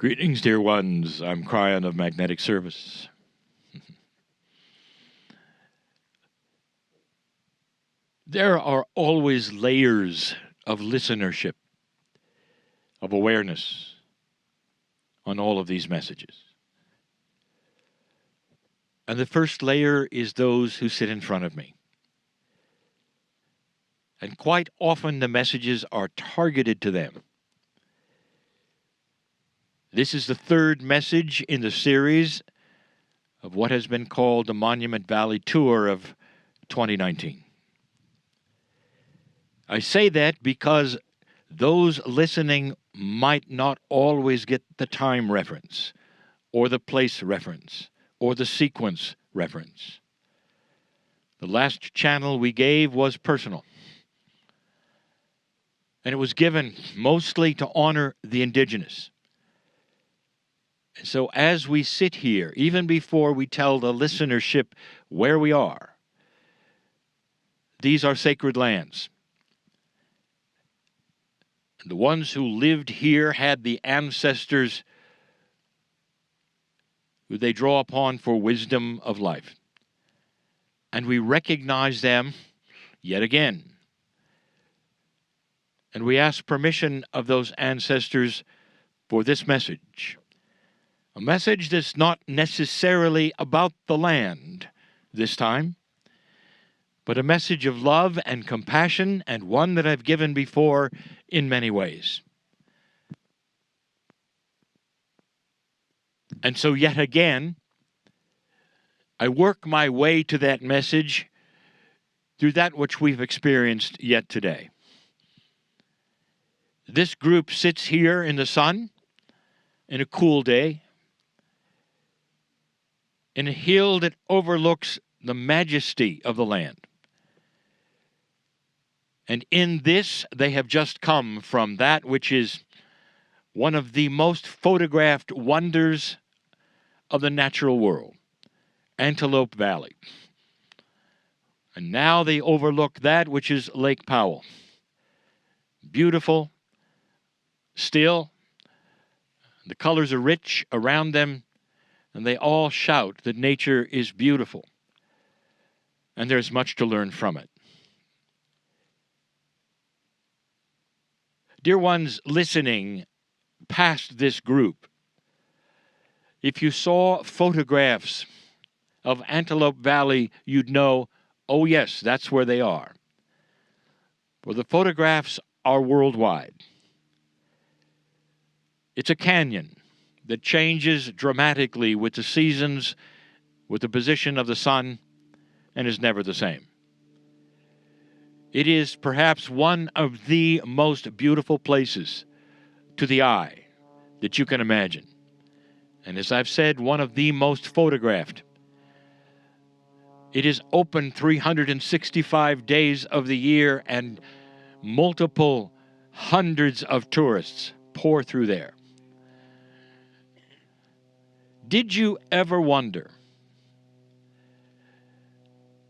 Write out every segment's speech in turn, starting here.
Greetings, dear ones. I'm Kryon of Magnetic Service. There are always layers of listenership, of awareness on all of these messages. And the first layer is those who sit in front of me. And quite often the messages are targeted to them. This is the third message in the series of what has been called the Monument Valley Tour of 2019. I say that because those listening might not always get the time reference, or the place reference, or the sequence reference. The last channel we gave was personal, and it was given mostly to honor the indigenous. And so as we sit here, even before we tell the listenership where we are, these are sacred lands. The ones who lived here had the ancestors who they draw upon for wisdom of life. And we recognize them yet again. And we ask permission of those ancestors for this message. A message that's not necessarily about the land this time, but a message of love and compassion, and one that I've given before in many ways. And so yet again, I work my way to that message through that which we've experienced yet today. This group sits here in the sun in a cool day, in a hill that overlooks the majesty of the land. And in this, they have just come from that which is one of the most photographed wonders of the natural world, Antelope Valley. And now they overlook that which is Lake Powell. Beautiful, still, the colors are rich around them, and they all shout that nature is beautiful. And there's much to learn from it. Dear ones listening past this group, if you saw photographs of Antelope Valley, you'd know, oh yes, that's where they are. For the photographs are worldwide. It's a canyon that changes dramatically with the seasons, with the position of the sun, and is never the same. It is perhaps one of the most beautiful places to the eye that you can imagine. And as I've said, one of the most photographed. It is open 365 days of the year, and multiple hundreds of tourists pour through there. Did you ever wonder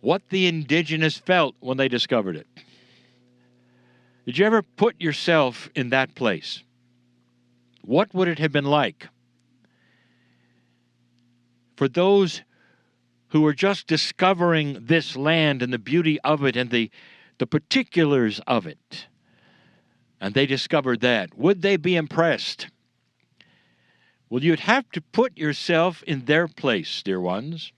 what the indigenous felt when they discovered it? Did you ever put yourself in that place? What would it have been like for those who were just discovering this land and the beauty of it and the particulars of it, and they discovered that? Would they be impressed? Well, you'd have to put yourself in their place, dear ones.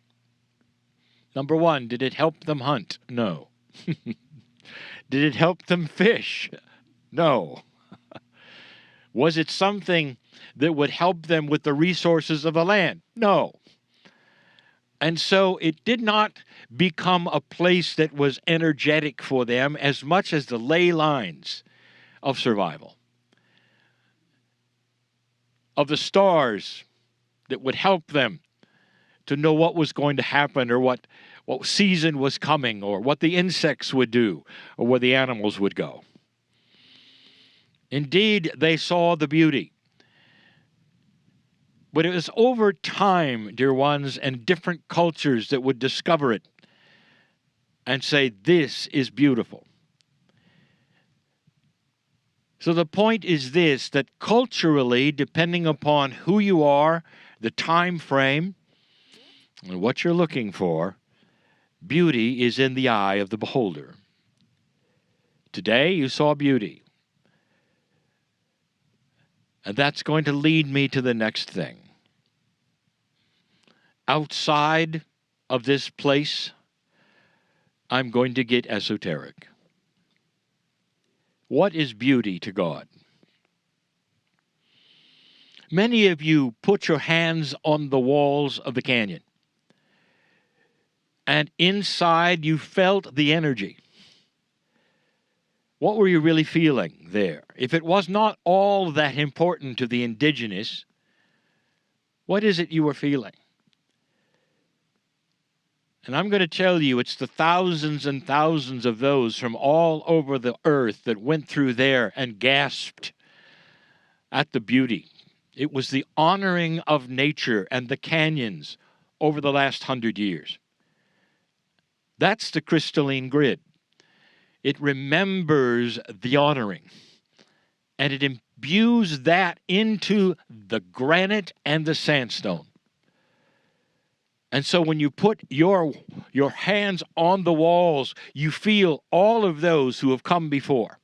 Number one, did it help them hunt? No. Did it help them fish? No. Was it something that would help them with the resources of the land? No. And so it did not become a place that was energetic for them as much as the ley lines of survival, of the stars that would help them to know what was going to happen, or what season was coming, or what the insects would do, or where the animals would go. Indeed, they saw the beauty. But it was over time, dear ones, and different cultures that would discover it and say, this is beautiful. So the point is this, that culturally, depending upon who you are, the time frame, and what you're looking for, beauty is in the eye of the beholder. Today you saw beauty. And that's going to lead me to the next thing. Outside of this place, I'm going to get esoteric. What is beauty to God? Many of you put your hands on the walls of the canyon, and inside you felt the energy. What were you really feeling there? If it was not all that important to the indigenous, what is it you were feeling? And I'm going to tell you, it's the thousands and thousands of those from all over the earth that went through there and gasped at the beauty. It was the honoring of nature and the canyons over the last 100 years. That's the crystalline grid. It remembers the honoring, and it imbues that into the granite and the sandstone. And so when you put your hands on the walls, you feel all of those who have come before.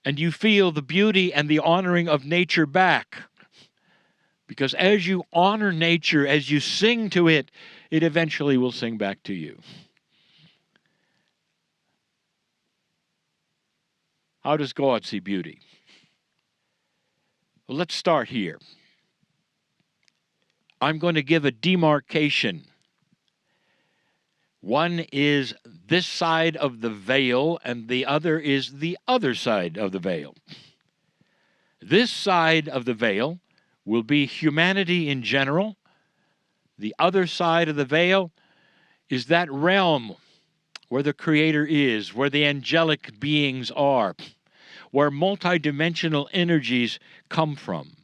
And you feel the beauty and the honoring of nature back. Because as you honor nature, as you sing to it, it eventually will sing back to you. How does God see beauty? Well, let's start here. I'm going to give a demarcation. One is this side of the veil, and the other is the other side of the veil. This side of the veil will be humanity in general. The other side of the veil is that realm where the Creator is, where the angelic beings are, where multidimensional energies come from.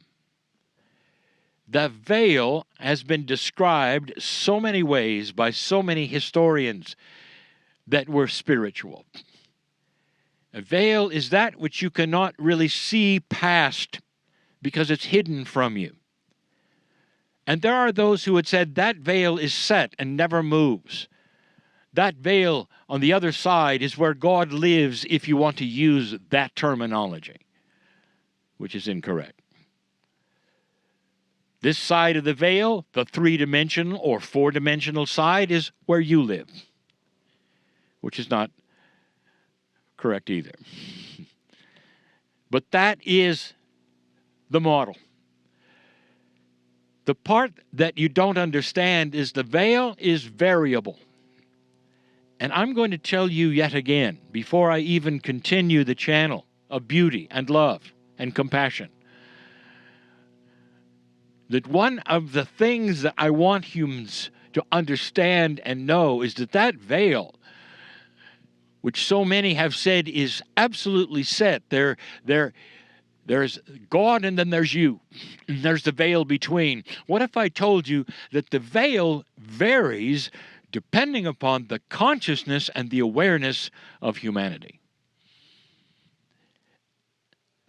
The veil has been described so many ways by so many historians that were spiritual. A veil is that which you cannot really see past because it's hidden from you. And there are those who had said that veil is set and never moves. That veil on the other side is where God lives, if you want to use that terminology, which is incorrect. This side of the veil, the three-dimensional or four-dimensional side, is where you live, which is not correct either. But that is the model. The part that you don't understand is the veil is variable. And I'm going to tell you yet again, before I even continue the channel of beauty and love and compassion, that one of the things that I want humans to understand and know is that that veil, which so many have said is absolutely set, there's God and then there's you, and there's the veil between. What if I told you that the veil varies depending upon the consciousness and the awareness of humanity?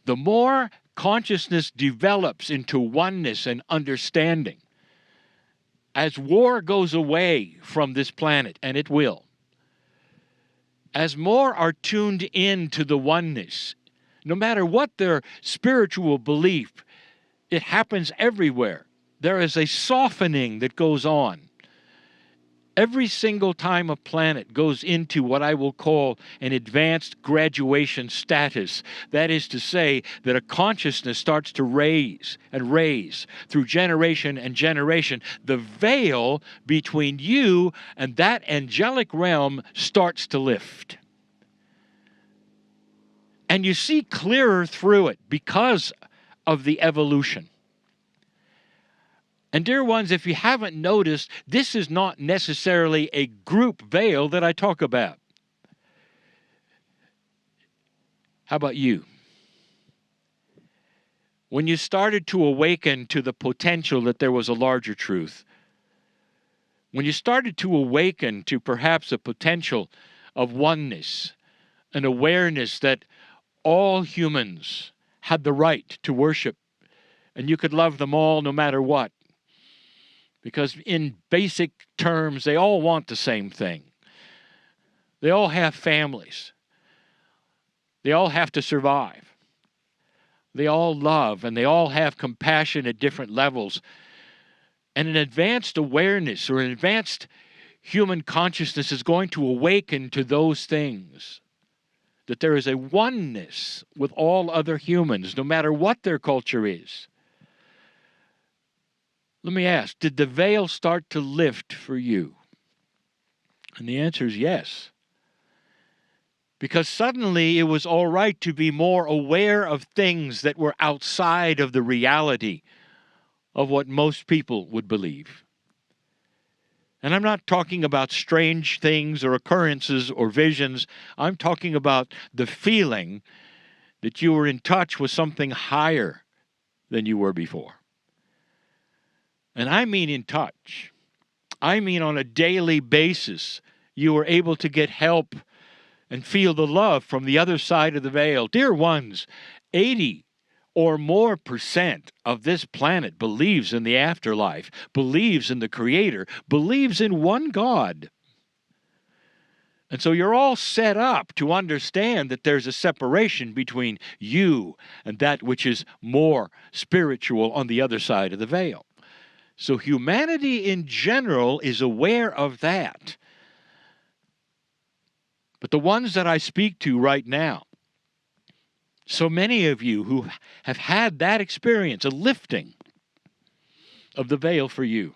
The more consciousness develops into oneness and understanding, as war goes away from this planet, and it will, as more are tuned in to the oneness, no matter what their spiritual belief, it happens everywhere. There is a softening that goes on. Every single time a planet goes into what I will call an advanced graduation status, that is to say that a consciousness starts to raise and raise through generation and generation, the veil between you and that angelic realm starts to lift. And you see clearer through it because of the evolution. And dear ones, if you haven't noticed, this is not necessarily a group veil that I talk about. How about you? When you started to awaken to the potential that there was a larger truth, when you started to awaken to perhaps a potential of oneness, an awareness that all humans had the right to worship, and you could love them all no matter what. Because in basic terms, they all want the same thing. They all have families. They all have to survive. They all love, and they all have compassion at different levels. And an advanced awareness or an advanced human consciousness is going to awaken to those things. That there is a oneness with all other humans, no matter what their culture is. Let me ask, did the veil start to lift for you? And the answer is yes. Because suddenly it was all right to be more aware of things that were outside of the reality of what most people would believe. And I'm not talking about strange things or occurrences or visions. I'm talking about the feeling that you were in touch with something higher than you were before. And I mean in touch. I mean on a daily basis, you were able to get help and feel the love from the other side of the veil. Dear ones, 80 or more % of this planet believes in the afterlife, believes in the Creator, believes in one God. And so you're all set up to understand that there's a separation between you and that which is more spiritual on the other side of the veil. So humanity in general is aware of that. But the ones that I speak to right now, so many of you who have had that experience, a lifting of the veil for you.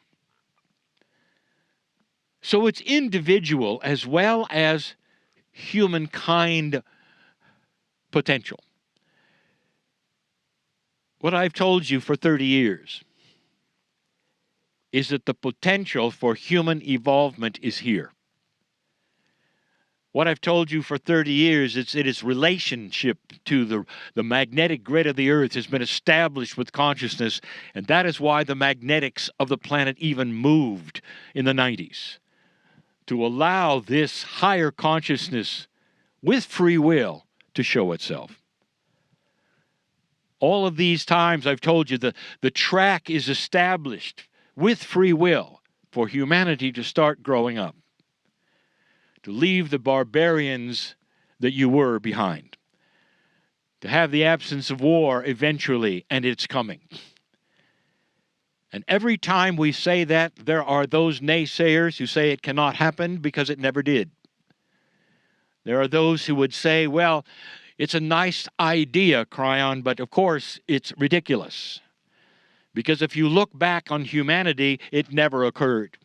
So it's individual as well as humankind potential. What I've told you for 30 years is that the potential for human evolvement is here. What I've told you for 30 years is its relationship to the magnetic grid of the earth has been established with consciousness, and that is why the magnetics of the planet even moved in the 90s, to allow this higher consciousness with free will to show itself. All of these times I've told you the track is established with free will for humanity to start growing up, to leave the barbarians that you were behind, to have the absence of war eventually, and it's coming. And every time we say that, there are those naysayers who say it cannot happen because it never did. There are those who would say, well, it's a nice idea, Kryon, but of course it's ridiculous. Because if you look back on humanity, it never occurred.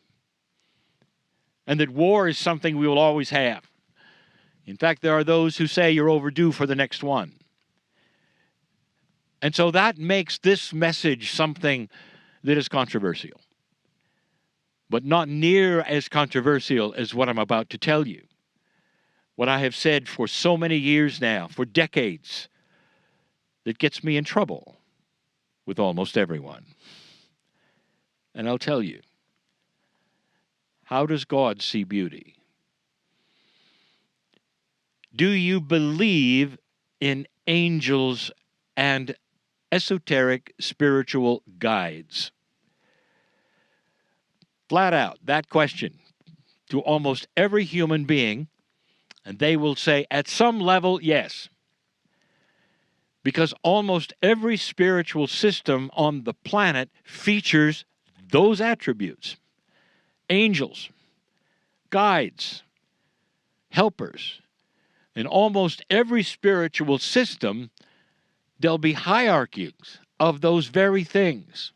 And that war is something we will always have. In fact, there are those who say you're overdue for the next one. And so that makes this message something that is controversial. But not near as controversial as what I'm about to tell you. What I have said for so many years now, for decades, that gets me in trouble with almost everyone. And I'll tell you. How does God see beauty? Do you believe in angels and esoteric spiritual guides? Flat out, that question to almost every human being, and they will say, at some level, yes. Because almost every spiritual system on the planet features those attributes. Angels, guides, helpers. In almost every spiritual system, there'll be hierarchies of those very things.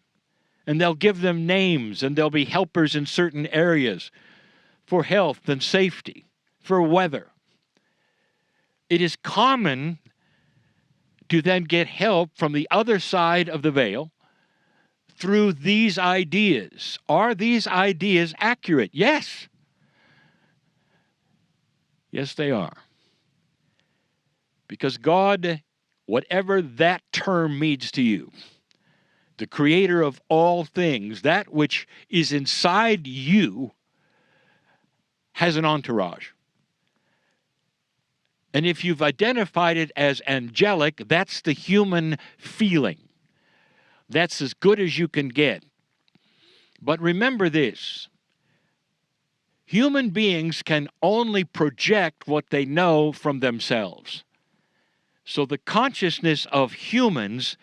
And they'll give them names, and there'll be helpers in certain areas for health and safety, for weather. It is common to then get help from the other side of the veil through these ideas. Are these ideas accurate? Yes. Yes, they are. Because God, whatever that term means to you, the creator of all things, that which is inside you, has an entourage. And if you've identified it as angelic, that's the human feeling. That's as good as you can get. But remember this. Human beings can only project what they know from themselves. So the consciousness of humans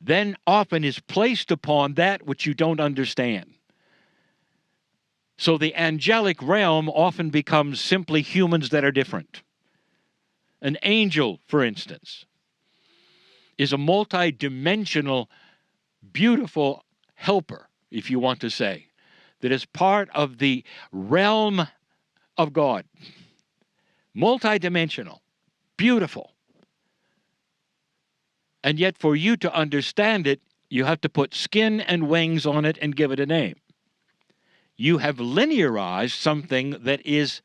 then often is placed upon that which you don't understand. So the angelic realm often becomes simply humans that are different. An angel, for instance, is a multi-dimensional, beautiful helper, if you want to say, that is part of the realm of God. Multi-dimensional, beautiful. And yet for you to understand it, you have to put skin and wings on it and give it a name. You have linearized something that is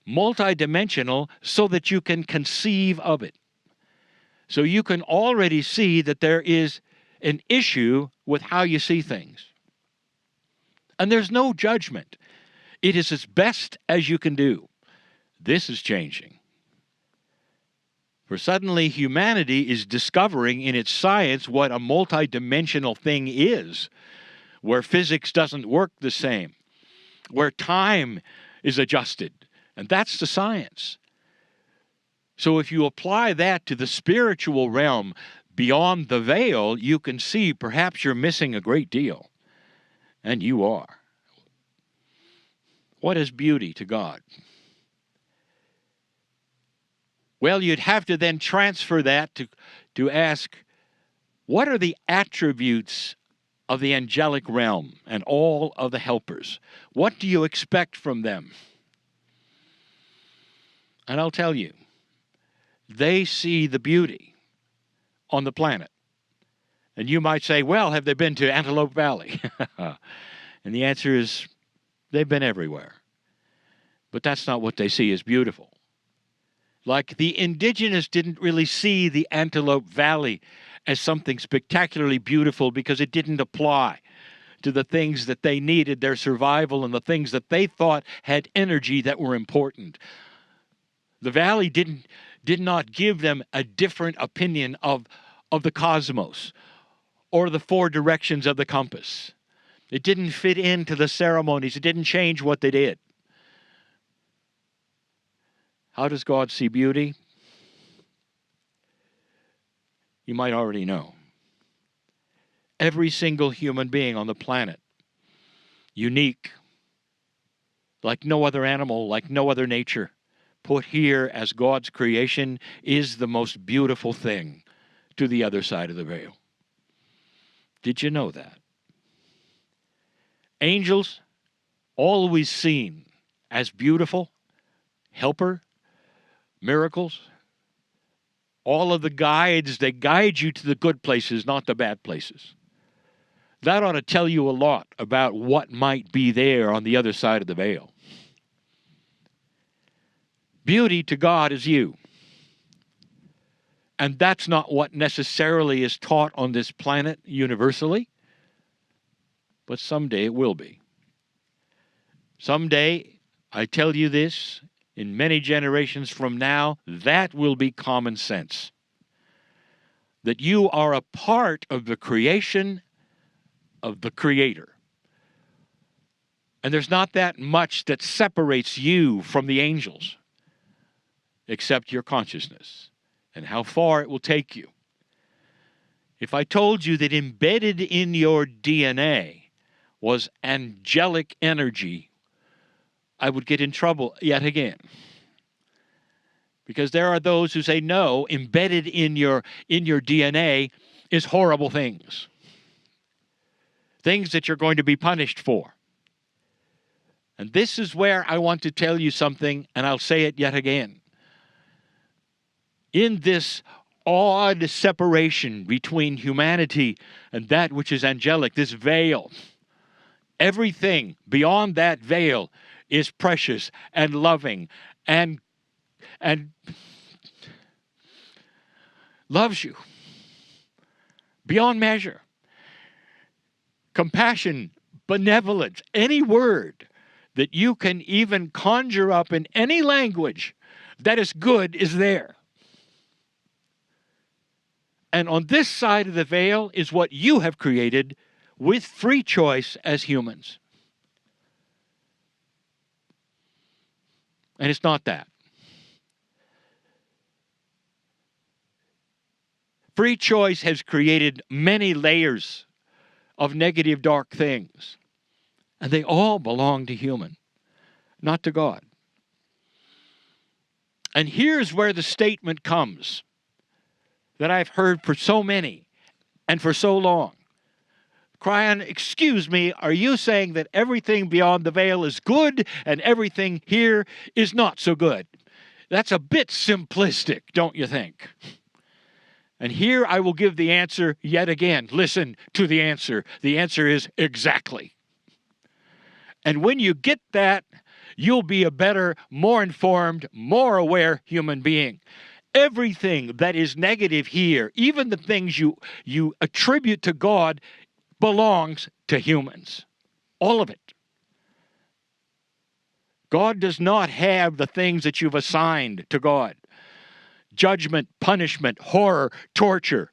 multidimensional so that you can conceive of it. So you can already see that there is an issue with how you see things. And there's no judgment. It is as best as you can do. This is changing. For suddenly humanity is discovering in its science what a multidimensional thing is, where physics doesn't work the same, where time is adjusted. And that's the science. So if you apply that to the spiritual realm beyond the veil, you can see perhaps you're missing a great deal. And you are. What is beauty to God? Well, you'd have to then transfer that to ask, what are the attributes of the angelic realm and all of the helpers? What do you expect from them? And I'll tell you, they see the beauty on the planet. And you might say, well, have they been to Antelope Valley? And the answer is, they've been everywhere. But that's not what they see as beautiful. Like the indigenous didn't really see the Antelope Valley as something spectacularly beautiful because it didn't apply to the things that they needed, their survival, and the things that they thought had energy that were important. The valley did not give them a different opinion of the cosmos or the four directions of the compass. It didn't fit into the ceremonies. It didn't change what they did. How does God see beauty? You might already know. Every single human being on the planet, unique, like no other animal, like no other nature, put here as God's creation, is the most beautiful thing to the other side of the veil. Did you know that? Angels, always seen as beautiful, helper, miracles, all of the guides, they guide you to the good places, not the bad places. That ought to tell you a lot about what might be there on the other side of the veil. Beauty to God is you. And that's not what necessarily is taught on this planet universally, but someday it will be. Someday, I tell you this, in many generations from now, that will be common sense. That you are a part of the creation of the Creator. And there's not that much that separates you from the angels, except your consciousness and how far it will take you. If I told you that embedded in your DNA was angelic energy, I would get in trouble yet again. Because there are those who say, no, embedded in your DNA is horrible things. Things that you're going to be punished for. And this is where I want to tell you something, and I'll say it yet again. In this odd separation between humanity and that which is angelic, this veil, everything beyond that veil is precious and loving and loves you beyond measure. Compassion, benevolence, any word that you can even conjure up in any language that is good is there. And on this side of the veil is what you have created with free choice as humans. And it's not that. Free choice has created many layers of negative, dark things. And they all belong to human, not to God. And here's where the statement comes that I've heard for so many and for so long. Kryon, excuse me, are you saying that everything beyond the veil is good and everything here is not so good? That's a bit simplistic, don't you think? And here I will give the answer yet again. Listen to the answer. The answer is exactly. And when you get that, you'll be a better, more informed, more aware human being. Everything that is negative here, even the things you attribute to God, belongs to humans. All of it. God does not have the things that you've assigned to God. Judgment, punishment, horror, torture.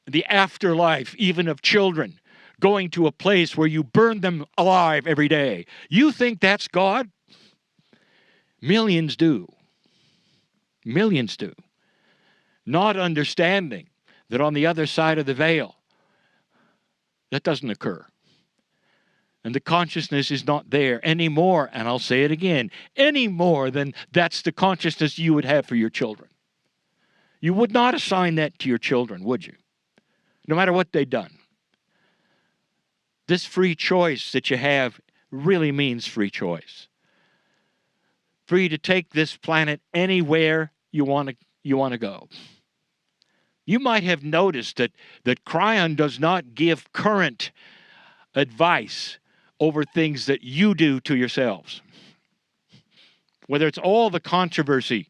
The afterlife, even of children, going to a place where you burn them alive every day. You think that's God? Millions do. Millions do. Not understanding that on the other side of the veil, that doesn't occur. And the consciousness is not there anymore, and I'll say it again, any more than that's the consciousness you would have for your children. You would not assign that to your children, would you? No matter what they've done. This free choice that you have really means free choice. Free to take this planet anywhere you want to go. You might have noticed that Kryon does not give current advice over things that you do to yourselves. Whether it's all the controversy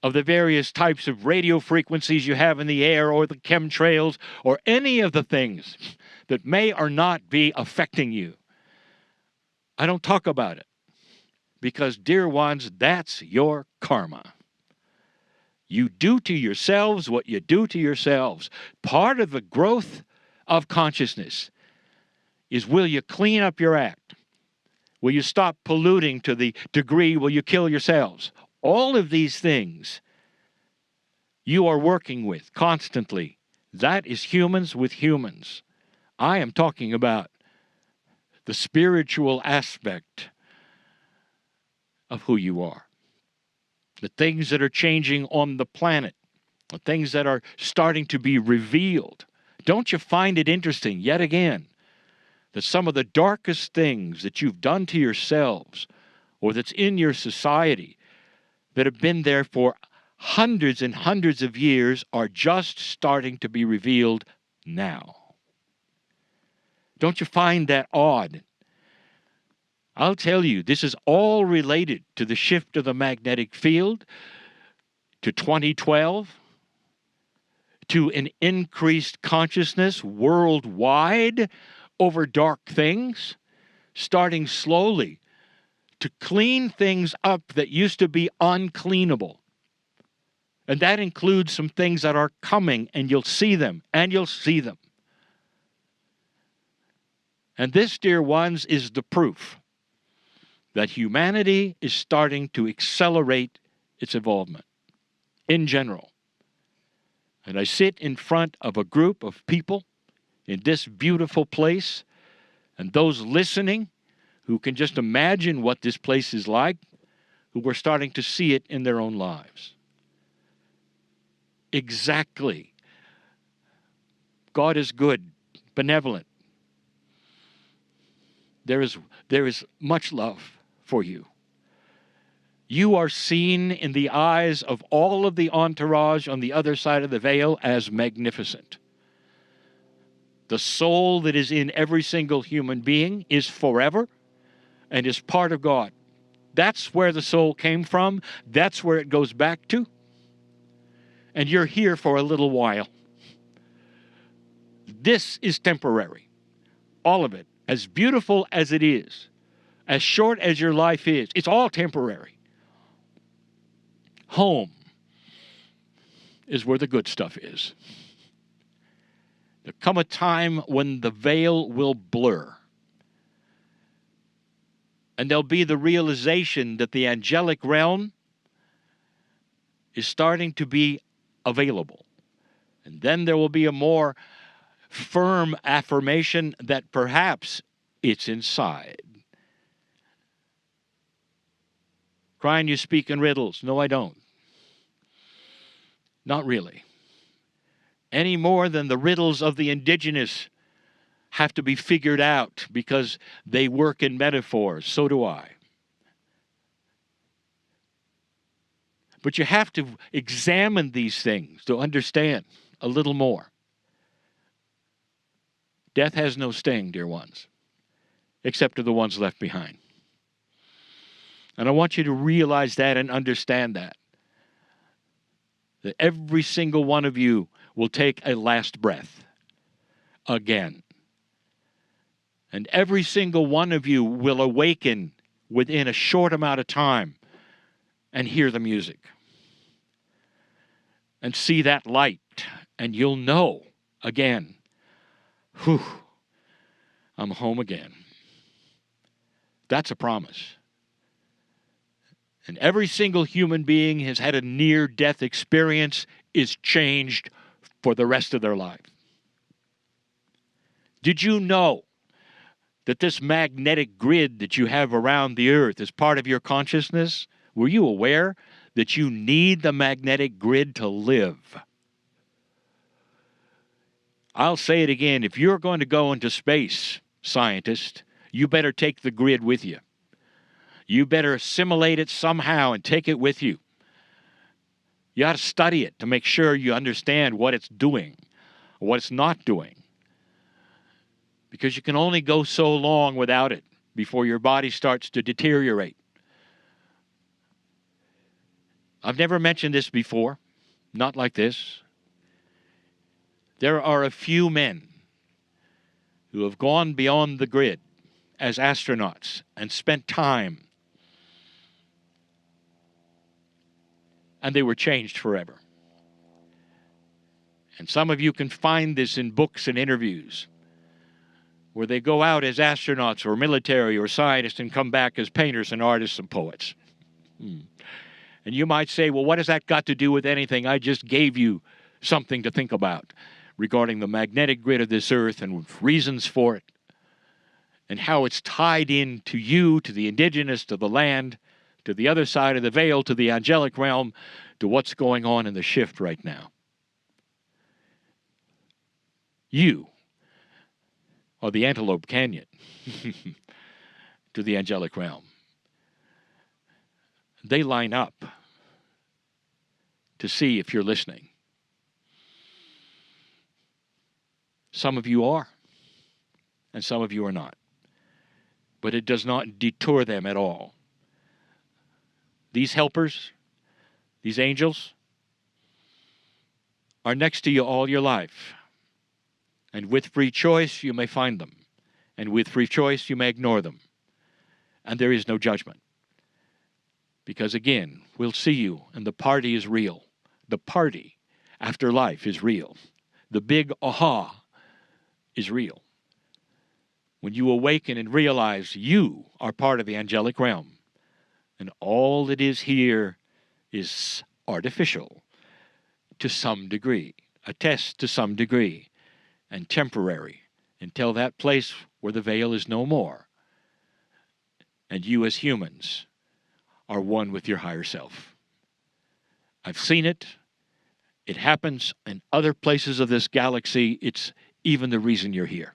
of the various types of radio frequencies you have in the air, or the chemtrails, or any of the things that may or not be affecting you. I don't talk about it because, dear ones, that's your karma. You do to yourselves what you do to yourselves. Part of the growth of consciousness is, will you clean up your act? Will you stop polluting to the degree will you kill yourselves? All of these things you are working with constantly. That is humans with humans. I am talking about the spiritual aspect of who you are. The things that are changing on the planet. The things that are starting to be revealed. Don't you find it interesting, yet again, that some of the darkest things that you've done to yourselves or that's in your society that have been there for hundreds and hundreds of years are just starting to be revealed now? Don't you find that odd? I'll tell you, this is all related to the shift of the magnetic field, to 2012, to an increased consciousness worldwide over dark things, starting slowly to clean things up that used to be uncleanable. And that includes some things that are coming, and you'll see them, and you'll see them. And this, dear ones, is the proof that humanity is starting to accelerate its involvement in general. And I sit in front of a group of people in this beautiful place, and those listening who can just imagine what this place is like, who are starting to see it in their own lives. Exactly. God is good, benevolent. There is much love for you. You are seen in the eyes of all of the entourage on the other side of the veil as magnificent. The soul that is in every single human being is forever and is part of God. That's where the soul came from. That's where it goes back to. And you're here for a little while. This is temporary. All of it. As beautiful as it is, as short as your life is, it's all temporary. Home is where the good stuff is. There'll come a time when the veil will blur. And there'll be the realization that the angelic realm is starting to be available. And then there will be a more firm affirmation that perhaps it's inside. Kryon, you speak in riddles. No, I don't. Not really. Any more than the riddles of the indigenous have to be figured out because they work in metaphors. So do I. But you have to examine these things to understand a little more. Death has no sting, dear ones, except to the ones left behind. And I want you to realize that and understand that every single one of you will take a last breath again. And every single one of you will awaken within a short amount of time and hear the music and see that light, and you'll know again, whew, I'm home again. That's a promise. And every single human being has had a near-death experience is changed for the rest of their life. Did you know that this magnetic grid that you have around the earth is part of your consciousness? Were you aware that you need the magnetic grid to live? I'll say it again. If you're going to go into space, scientist, you better take the grid with you. You better assimilate it somehow and take it with you. You ought to study it to make sure you understand what it's doing, what it's not doing. Because you can only go so long without it before your body starts to deteriorate. I've never mentioned this before, not like this. There are a few men who have gone beyond the grid as astronauts and spent time, and they were changed forever. And some of you can find this in books and interviews where they go out as astronauts or military or scientists and come back as painters and artists and poets. And you might say, well, what has that got to do with anything? I just gave you something to think about regarding the magnetic grid of this earth and reasons for it and how it's tied in to you, to the indigenous, to the land, to the other side of the veil, to the angelic realm, to what's going on in the shift right now. You are the Antelope Canyon to the angelic realm. They line up to see if you're listening. Some of you are, and some of you are not. But it does not detour them at all. These helpers, these angels, are next to you all your life. And with free choice, you may find them. And with free choice, you may ignore them. And there is no judgment. Because again, we'll see you, and the party is real. The party after life is real. The big aha is real. When you awaken and realize you are part of the angelic realm, and all that is here is artificial to some degree, a test to some degree, and temporary until that place where the veil is no more, and you as humans are one with your higher self. I've seen it. It happens in other places of this galaxy. It's even the reason you're here.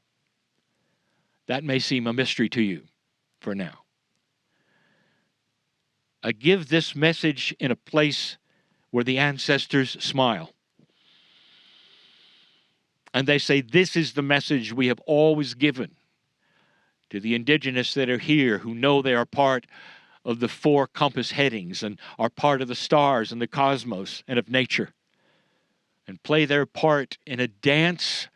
That may seem a mystery to you for now. I give this message in a place where the ancestors smile. And they say, this is the message we have always given to the indigenous that are here who know they are part of the 4 compass headings and are part of the stars and the cosmos and of nature and play their part in a dance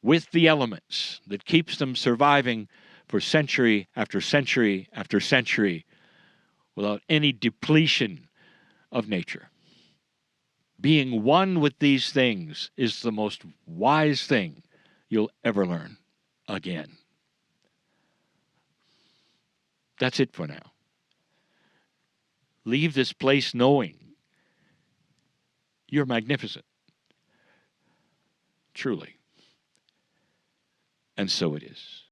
with the elements that keeps them surviving for century after century after century without any depletion of nature. Being one with these things is the most wise thing you'll ever learn again. That's it for now. Leave this place knowing you're magnificent. Truly. And so it is.